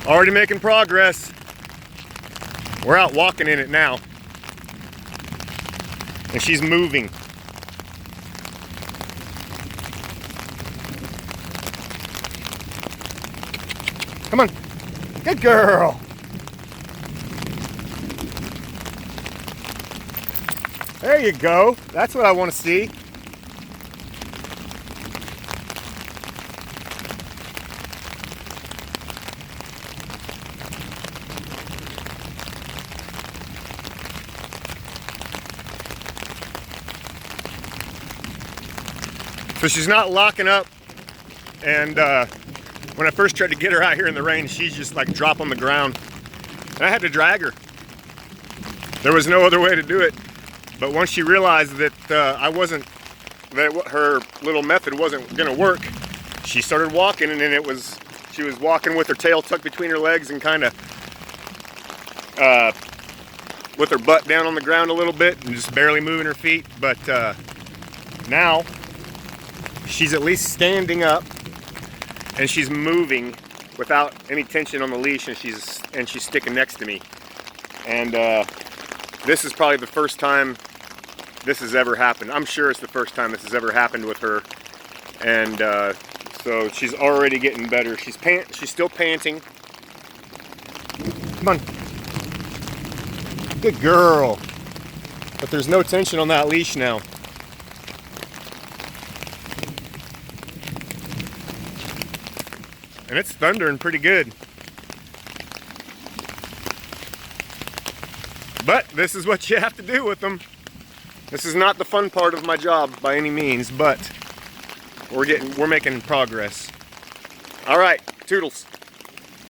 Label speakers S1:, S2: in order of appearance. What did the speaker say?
S1: Already making progress. We're out walking in it now. And she's moving. Come on. Good girl. There you go. That's what I want to see. So she's not locking up, and when I first tried to get her out here in the rain, she's just like drop on the ground, and I had to drag her. There was no other way to do it. But once she realized that her little method wasn't gonna work, she started walking, and then she was walking with her tail tucked between her legs and kind of with her butt down on the ground a little bit and just barely moving her feet. But now she's at least standing up and she's moving without any tension on the leash, and she's sticking next to me. And this is probably the first time this has ever happened. I'm sure it's the first time this has ever happened with her. And so she's already getting better. She's still panting. Come on. Good girl. But there's no tension on that leash now. And it's thundering pretty good. But this is what you have to do with them. This is not the fun part of my job by any means, but we're making progress. All right, toodles.